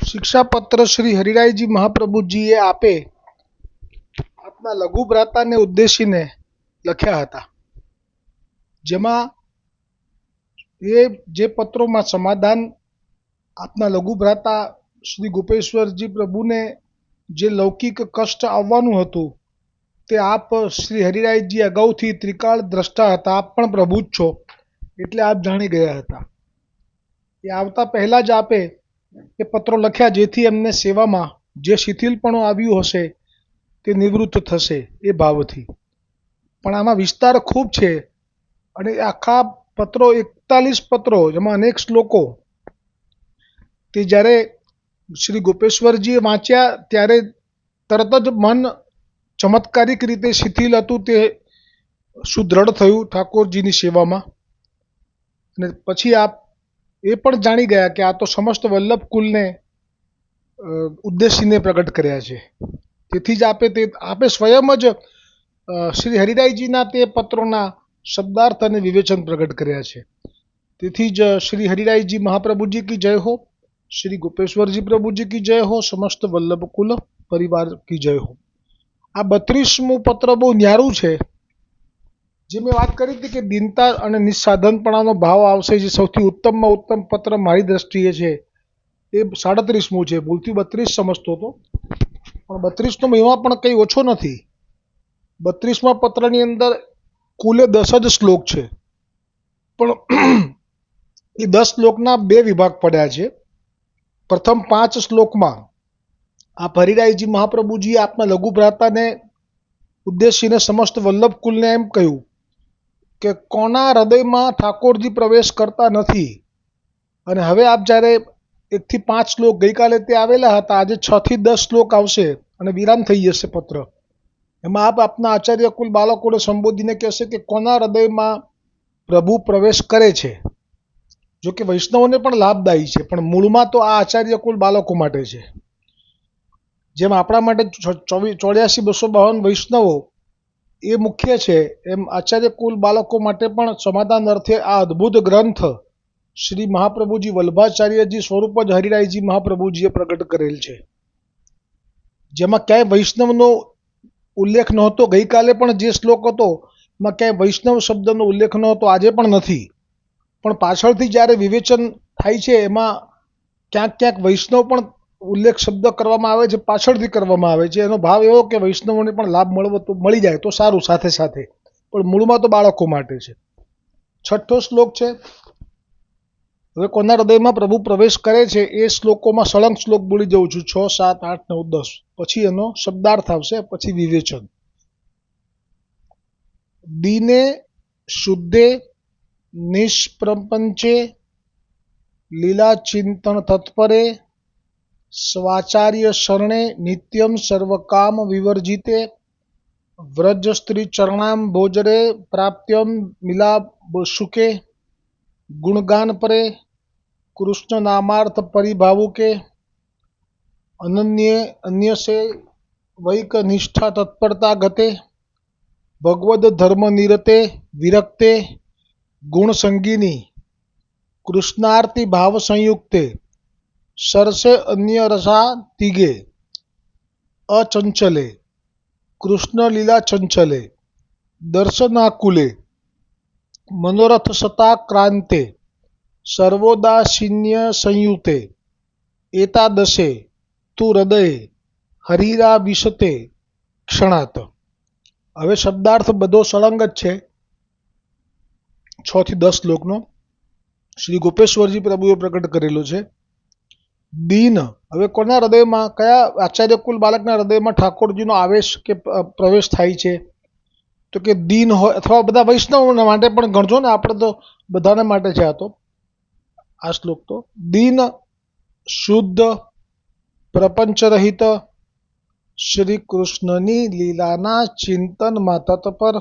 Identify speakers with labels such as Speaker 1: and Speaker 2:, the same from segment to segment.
Speaker 1: શિક્ષાપત્ર શ્રી હરિરાયજી મહાપ્રભુજીએ આપના લઘુ ભ્રાતાને ઉદ્દેશીને લખ્યા હતા, જેમાં જે પત્રોમાં સમાધાન આપના લઘુ ભ્રાતા શ્રી ગોપેશ્વરજી પ્રભુને જે લૌકિક કષ્ટ આવવાનું હતું તે આપ શ્રી હરિરાયજી અગાઉથી ત્રિકાળ દ્રષ્ટા હતા. આપ પણ પ્રભુ જ છો એટલે આપ જાણી ગયા હતા. એ આવતા પહેલા જ આપે એ પત્રો લખ્યા, જેથી એમને સેવામાં જે શિથિલપણું આવ્યું હશે તે નિવૃત્ત થશે એ ભાવથી. પણ આમાં વિસ્તાર ખૂબ છે અને આખા પત્રો 41 પત્રો, જેમાં અનેક શ્લોકો, તે જ્યારે શ્રી ગોપેશ્વરજીએ વાંચ્યા ત્યારે તરત જ મન ચમત્કારિક રીતે શિથિલ હતું, તે સુદ્રઢ થયું ઠાકોરજીની સેવામાં. અને પછી આપ એ પણ જાણી ગયા કે આ તો સમસ્ત વલ્લભ કુલને ઉદ્દેશીને પ્રગટ કર્યા છે. તેથી જ આપે સ્વયં જ શ્રી હરિરાયજીના તે પત્રોના શબ્દાર્થ અને વિવેચન પ્રગટ કર્યા છે. તેથી જ શ્રી હરિરાયજી મહાપ્રભુજી કી જય હો, શ્રી ગોપેશ્વરજી પ્રભુજી કી જય હો, સમસ્ત વલ્લભ કુલ પરિવાર કી જય હો. આ 32મું પત્ર બહુ ન્યારું છે. જે મેં વાત કરી હતી કે દીનતા અને નિસ્સાધનપણાનો ભાવ આવશે, જે સૌથી ઉત્તમમાં ઉત્તમ પત્ર મારી દ્રષ્ટિએ છે, એ 37મું છે. ભૂલથી 32 સમજતો હતો, પણ 32નો મહિમા પણ કંઈ ઓછો નથી. 32મા પત્રની અંદર કુલે 10 જ શ્લોક છે, પણ એ 10 શ્લોકના 2 વિભાગ પડ્યા છે. પ્રથમ 5 શ્લોકમાં આપ હરિરાયજી મહાપ્રભુજીએ આપના લઘુ ભ્રાતાને ઉદ્દેશીને સમસ્ત વલ્લભ કુલને એમ કહ્યું કે કોના હૃદયમાં ઠાકોરજી પ્રવેશ કરતા નથી. અને હવે આપ જ્યારે 1 થી 5 શ્લોક ગઈકાલે તે આવેલા હતા, આજે 6 થી 10 શ્લોક આવશે અને વિરામ થઈ જશે પત્ર. એમાં આપ આપના આચાર્ય કુલ બાળકોને સંબોધીને કહેશે કે કોના હૃદયમાં પ્રભુ પ્રવેશ કરે છે. જો કે વૈષ્ણવોને પણ લાભદાયી છે, પણ મૂળમાં તો આ આચાર્ય કુલ બાળકો માટે છે. જેમ આપણા માટે 84,252 વૈષ્ણવો એ મુખ્ય છે, એમ આચાર્ય કુલ બાળકો માટે પણ સમાધાન અર્થે આ અદ્ભુત ગ્રંથ શ્રી મહાપ્રભુજી વલ્ભાચાર્યજી સ્વરૂપ જ હરિરાયજી મહાપ્રભુજીએ પ્રગટ કરેલ છે, જેમાં ક્યાંય વૈષ્ણવનો ઉલ્લેખ નહોતો. ગઈકાલે પણ જે શ્લોક હતો એમાં ક્યાંય વૈષ્ણવ શબ્દનો ઉલ્લેખ નહોતો, આજે પણ નથી. પણ પાછળથી જ્યારે વિવેચન થાય છે એમાં ક્યાંક ક્યાંક વૈષ્ણવ પણ ઉલ્લેખ શબ્દ કરવામાં આવે છે, પાછળથી કરવામાં આવે છે. એનો ભાવ એવો કે વૈષ્ણવોને પણ લાભ મળી જાય તો સારું સાથે સાથે, પણ મૂળમાં તો બાળકો માટે છે. 6થો શ્લોક છે. હવે કોના હૃદયમાં પ્રભુ પ્રવેશ કરે છે એ શ્લોકોમાં સળંગ શ્લોક બોલી જઉં છું, 6, 7, 8, 9, 10. પછી એનો શબ્દાર્થ આવશે, પછી વિવેચન. દીને શુદ્ધે નિષ્પ્રપંચે લીલા ચિંતન તત્પરે સ્વાચાર્ય શરણે નિત્યમ સર્વકામ વિવર્જિતે વ્રજ સ્ત્રી ચરણામ ભોજરે પ્રાપ્ત્યમ મિલાપ સુકે ગુણગાન પરે કૃષ્ણ નામાર્થ પરિભાવુકે અન્ય સે વૈક નિષ્ઠા તત્પરતા ગતે ભગવદ ધર્મ નિરતે વિરક્તે ગુણ સંગીની કૃષ્ણાર્તિ ભાવ સંયુક્તે સરસે અન્ય રસા તિગે અચંચલે કૃષ્ણ લીલા ચંચલે દર્શનાકુલે મનોરથ સતા ક્રાંતે સર્વોદાસીન્ય સંયુતે એતાદશે તુ હૃદયે હરિરા વિશતે ક્ષણાત. હવે શબ્દાર્થ બધો સળંગ જ છે 6 થી 10 શ્લોકનો. શ્રી ગોપેશ્વરજી પ્રભુએ પ્રગટ કરેલો છે. દીન, હવે કોના હૃદયમાં, કયા આચાર્ય કુલ બાળકના હૃદયમાં ઠાકોરજીનો આવેશ કે પ્રવેશ થાય છે? તો કે દીન હોય, અથવા બધા વૈષ્ણવોના માટે પણ ગણજો ને, આપણે તો બધાને માટે છે આ શ્લોક. તો દીન, શુદ્ધ, પ્રપંચરહિત, શ્રી કૃષ્ણની લીલાના ચિંતનમાં તત્પર,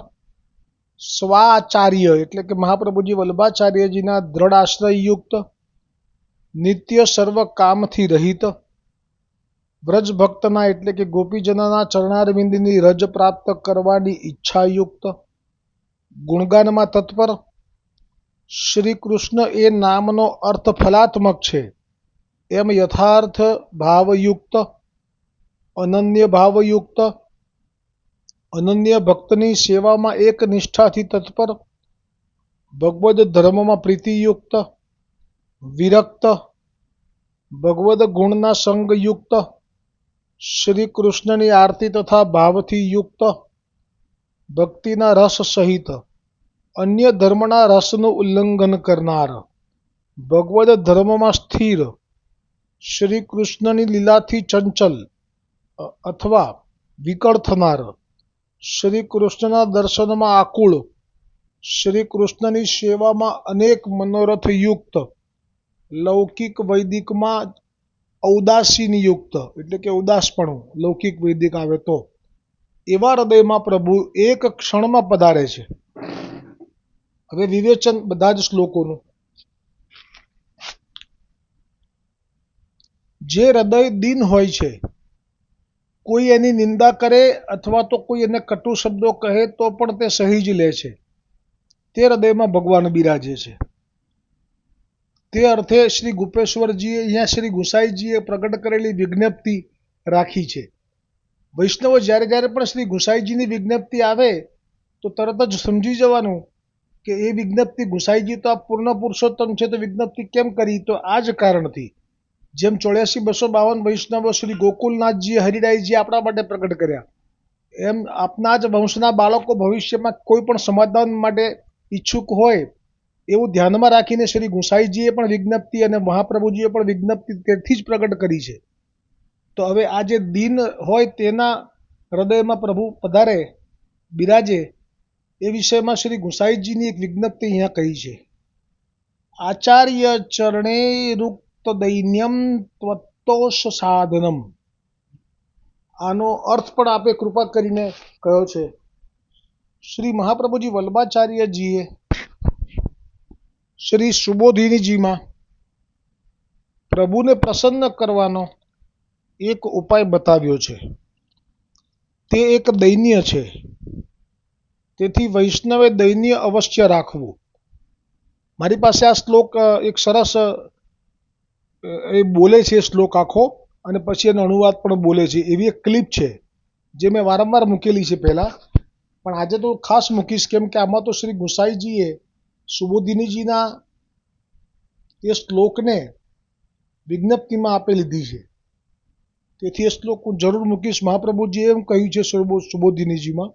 Speaker 1: સ્વાચાર્ય એટલે કે મહાપ્રભુજી વલ્ભાચાર્યજીના દ્રઢ આશ્રયયુક્ત, નિત્ય સર્વ કામથી રહિત, વ્રજ ભક્તના એટલે કે ગોપીજનોના ચરણારવિંદની રજ પ્રાપ્ત કરવાની ઈચ્છાયુક્ત, ગુણગાનમાં તત્પર. શ્રી કૃષ્ણ એ નામનો અર્થ ફલાત્મક છે, એમ યથાર્થ ભાવયુક્ત, અનન્ય ભાવયુક્ત, અનન્ય ભક્તની સેવામાં એક નિષ્ઠાથી તત્પર, ભગવદ ધર્મમાં પ્રીતિયુક્ત, વિરક્ત, ભગવદ ગુણના સંગયુક્ત, શ્રી કૃષ્ણની આરતી તથા ભાવથી યુક્ત, ભક્તિના રસ સહિત અન્ય ધર્મના રસનું ઉલ્લંઘન કરનાર, ભગવદ ધર્મમાં સ્થિર, શ્રી કૃષ્ણની લીલાથી ચંચલ અથવા વિકળ થનાર, શ્રી કૃષ્ણના દર્શનમાં આકુળ, શ્રી કૃષ્ણની સેવામાં અનેક મનોરથ યુક્ત, લૌકિક વૈદિકમાં ઔદાસીનયુક્ત એટલે કે ઉદાસપણું, લૌકિક વૈદિક આવે તો એવા હૃદયમાં પ્રભુ એક ક્ષણમાં પધારે છે. હવે વિવેચન બધા જ શ્લોકોનું. જે હૃદય દીન હોય છે, કોઈ એની નિંદા કરે અથવા તો કોઈ એને કટુ શબ્દો કહે તો પણ તે સહી જ લે છે, તે હૃદયમાં ભગવાન બિરાજે છે. તે અર્થે શ્રી ગુપેશ્વરજીએ અહીંયા શ્રી ગુસાઈજીએ પ્રગટ કરેલી વિજ્ઞપ્તિ રાખી છે. વૈષ્ણવો જ્યારે જ્યારે પણ શ્રી ગુસાઈજીની વિજ્ઞપ્તિ આવે તો તરત જ સમજી જવાનું કે એ વિજ્ઞપ્તિ ગુસાઈજી તો આ પૂર્ણ પુરુષોત્તમ છે તો વિજ્ઞપ્તિ કેમ કરી, તો આ જ કારણથી. જેમ 84,252 વૈષ્ણવો શ્રી ગોકુલનાથજી હરિરાયજી આપણા માટે પ્રગટ કર્યા, એમ આપના જ વંશના બાળકો ભવિષ્યમાં કોઈ પણ સમાધાન માટે ઈચ્છુક હોય એવું ધ્યાનમાં રાખીને શ્રી ગુસાઈજીએ પણ વિજ્ઞપ્તિ અને મહાપ્રભુજીએ પણ વિજ્ઞપ્તિ તેથી જ પ્રગટ કરી છે. તો હવે આ જે દીન હોય તેના હૃદયમાં પ્રભુ પધારે, બિરાજે, એ વિષયમાં શ્રી ગુસાઈજીની એક વિજ્ઞપ્તિ અહીંયા કહી છે. આચાર્ય ચરણે રૂક્ત દૈન્યમ ત્વત્તોષ સાધનમ. આનો અર્થ પણ આપે કૃપા કરીને કહ્યો છે. શ્રી મહાપ્રભુજી વલ્લભાચાર્યજીએ શ્રી સુબોધિનીજીમાં પ્રભુને પ્રસન્ન કરવાનો એક ઉપાય બતાવ્યો છે. તે એક દૈન્ય છે. તેથી વૈષ્ણવે દૈન્ય અવશ્ય રાખવું. મારી પાસે આ શ્લોક એક સરસ એ બોલે છે, શ્લોક આખો, અને પછી એનો અનુવાદ પણ બોલે છે. એવી એક ક્લિપ છે જે મેં વારંવાર મૂકેલી છે પહેલાં, પણ આજે તો ખાસ મૂકીશ, કેમ કે આમાં તો શ્રી ગુસાઈજીએ સુબોધિનીજીના એ શ્લોકને વિજ્ઞપ્તિમાં આપી લીધી છે. તેથી એ શ્લોક હું જરૂર મૂકીશ. મહાપ્રભુજીએ એમ કહ્યું છે સુબોધિનીજીમાં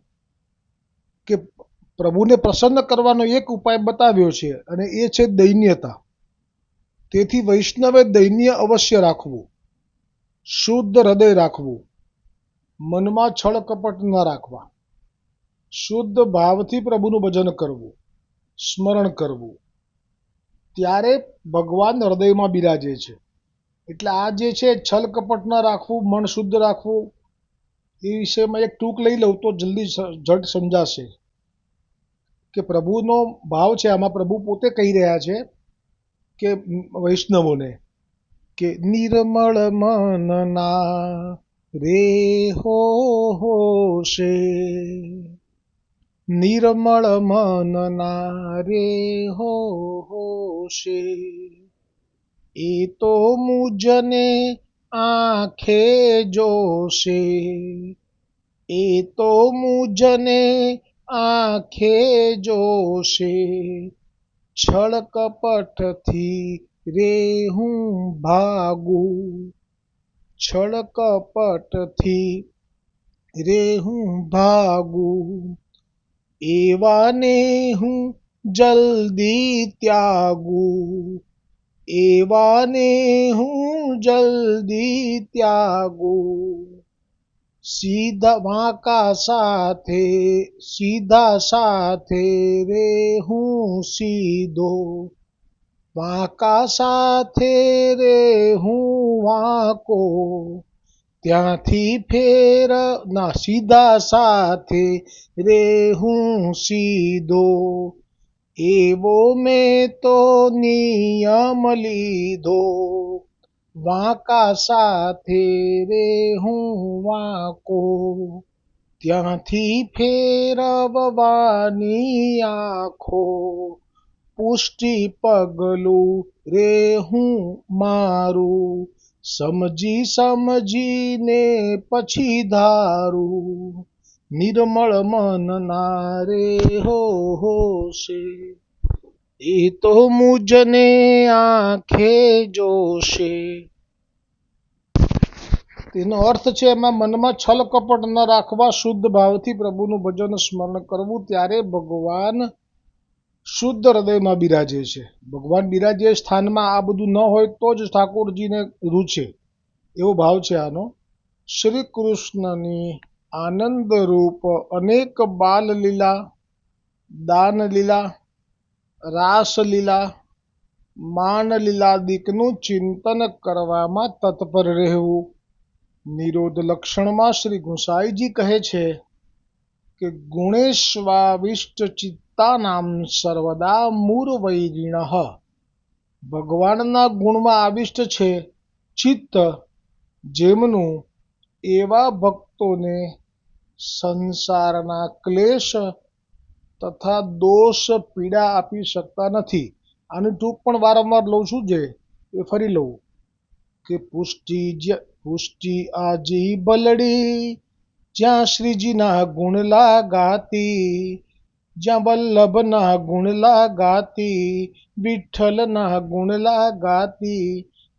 Speaker 1: કે પ્રભુને પ્રસન્ન કરવાનો એક ઉપાય બતાવ્યો છે અને એ છે દૈન્યતા. તેથી વૈષ્ણવે દૈન્ય અવશ્ય રાખવું, શુદ્ધ હૃદય રાખવું, મનમાં છળ કપટ ન રાખવા, શુદ્ધ ભાવથી પ્રભુનું ભજન કરવું, સ્મરણ કરવું, ત્યારે ભગવાન હૃદયમાં બિરાજે છે. એટલે આ જે છે છલ કપટ ન રાખવું, મન શુદ્ધ રાખવું, એ વિષયમાં એક ટૂંક લઈ લઉં તો જલ્દી ઝટ સમજાશે કે પ્રભુનો ભાવ છે. આમાં પ્રભુ પોતે કહી રહ્યા છે કે વૈષ્ણવોને કે નિર્મળ મનના રે હોશે, નિર્મળ મનના રે હોશે, એ તો મુજને આંખે જોશે, એ તો મુજને આંખે જોશે, છળ કપટથી રે હું ભાગું, છળ કપટથી રે હું ભાગું, એવાને હું જલ્દી ત્યાગું, એવાને હું જલ્દી ત્યાગું, સીધા વાંકા સાથે, સીધા સાથે રે હું સીધો, વાંકા સાથે રે હું વાંકો, ત્યાંથી ફેર ના સીધા સાથે રે હું સીધો, એવો મેં તો નિયમ લીધો, વાંકા સાથે રે હું વાંકો, ત્યાંથી ફેરવવાની આંખો, પુષ્ટિ પગલું રે હું મારું, સમજી સમજીને પછી ધારું, નિર્મળ મન ના રે હોશે, એ તો મુજને આંખે જોશે. તેનો અર્થ છે એમાં મનમાં છલ કપટ ન રાખવા, શુદ્ધ ભાવથી પ્રભુનું ભજન સ્મરણ કરવું, ત્યારે ભગવાન શુદ્ધ હૃદયમાં બિરાજે છે. ભગવાન બિરાજે સ્થાનમાં આ બધું ન હોય તો જ ઠાકોરજીને રૂચે, એવો ભાવ છે આનો. શ્રી કૃષ્ણની આનંદ રૂપ અનેક બાલ લીલા, દાન લીલા, રાસ લીલા, માન લીલાદિકનું ચિંતન કરવામાં તત્પર રહેવું. નિરોધ લક્ષણમાં શ્રી ગુસાઈજી કહે છે કે ગુણેશ્વાવિષ્ટ ચિત્તાનામ સર્વદા મૂરવૈરિણઃ. ભગવાનના ગુણમાં આવિષ્ટ છે ચિત્ત જેમનું, એવા ભક્તોને સંસારના ક્લેશ તથા દોષ પીડા આપી શકતા નથી. આની ટૂંક પણ વારંવાર લઉં છું જે એ ફરી લઉં કે પુષ્ટિ આજી બલડી, જ્યાં શ્રીજીના ગુણલા ગાતી, જ્યાં વલ્લભના ગુણલા ગાતી, વિઠ્ઠલના ગુણલા ગાતી,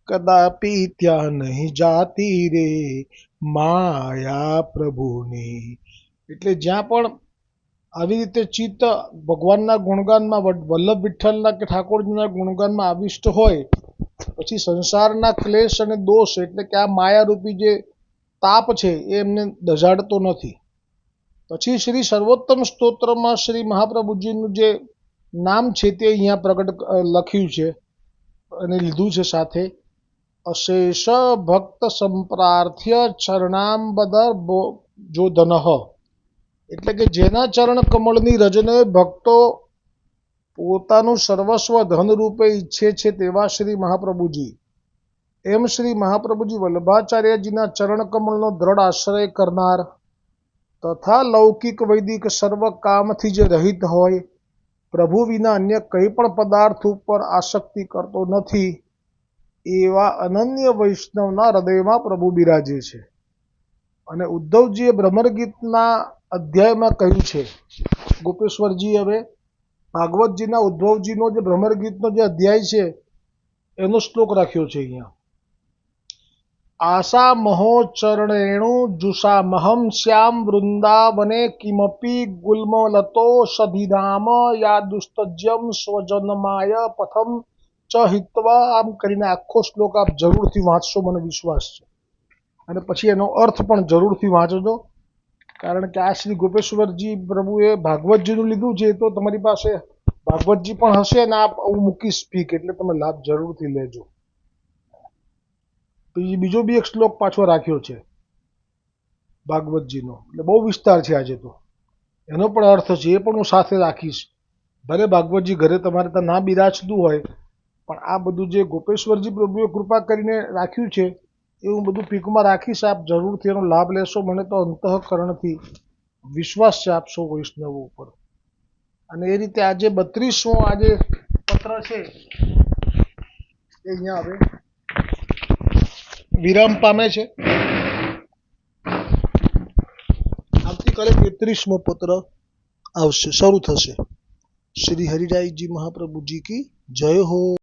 Speaker 1: કદાપી ત્યાં નહીં જાતી રે માયા પ્રભુની. એટલે જ્યાં પણ આવી રીતે ચિત્ત ભગવાનના ગુણગાનમાં, વલ્લભ વિઠ્ઠલના કે ઠાકોરજીના ગુણગાનમાં આવિષ્ટ હોય, પછી સંસારના ક્લેશ અને દોષ એટલે કે આ માયારૂપી જે તાપ છે એ એમને દઝાડતો નથી. પછી શ્રી સર્વોત્તમ સ્તોત્રમાં શ્રી મહાપ્રભુજીનું જે નામ છે તે અહીંયા પ્રગટ લખ્યું છે અને લીધું છે સાથે. અશેષ ભક્ત સંપ્રાર્થ્ય ચરણાંબદર જોધનઃ. એટલે કે જેના ચરણ કમળની રજને ભક્તો પોતાનું સર્વસ્વ ધન રૂપે ઈચ્છે છે તેવા શ્રી મહાપ્રભુજી. એમ શ્રી મહાપ્રભુજી વલ્લભાચાર્યજીના ચરણ કમળનો દ્રઢ આશ્રય કરનાર તથા લૌકિક વૈદિક સર્વ કામથી જે રહિત હોય, પ્રભુ વિના અન્ય કંઈ પણ પદાર્થ ઉપર આસક્તિ કરતો નથી, એવા અનન્ય વૈષ્ણવના હૃદયમાં પ્રભુ બિરાજે છે. અને ઉદ્ધવજીએ ભ્રમરગીતના અધ્યાયમાં કહ્યું છે, ગોપેશ્વરજી હવે ભાગવતજીના ઉદ્ધવજીનો જે ભ્રમરગીતનો જે અધ્યાય છે એનો શ્લોક રાખ્યો છે અહીંયા. આશા મહોચરણેણુ જુષામહં શ્યામ વૃંદાવને કિમપી ગુલ્મલતોષધિધામ યાદુસ્તજ્યમ સ્વજનમાય પથમ ચ હિત્વા. આમ કરીને આખો શ્લોક આપ જરૂરથી વાંચશો, મને વિશ્વાસ છે. અને પછી એનો અર્થ પણ જરૂરથી વાંચજો, કારણ કે આ શ્રી ગોપેશ્વરજી પ્રભુએ ભાગવતજીનું લીધું છે, તો તમારી પાસે ભાગવતજી પણ હશે અને આપ હું મૂકીશ સ્પીક, એટલે તમે લાભ જરૂરથી લેજો. બીજો બી એક શ્લોક પાછો રાખ્યો છે ભાગવતજીનો, એટલે બહુ વિસ્તાર છે આજે તો. એનો પણ અર્થ છે, એ પણ હું સાથે રાખીશ. ભલે ભાગવતજી ઘરે તમારે ત્યાં ના બિરાજતું હોય, પણ આ બધું જે ગોપેશ્વરજી પ્રભુએ કૃપા કરીને રાખ્યું છે એ હું બધું પીકમાં રાખીશ. આપ જરૂરથી એનો લાભ લેશો. મને તો અંતઃકરણથી વિશ્વાસ છે આપ સૌ વૈષ્ણવો ઉપર. અને એ રીતે આજે 32મો આજે પત્ર છે એ અહીંયા હવે વિરામ પામે છે. આવતીકાલે 33મો પત્ર આવશે, શરૂ થશે. શ્રી હરિરાયજી મહાપ્રભુજી કી જય હો.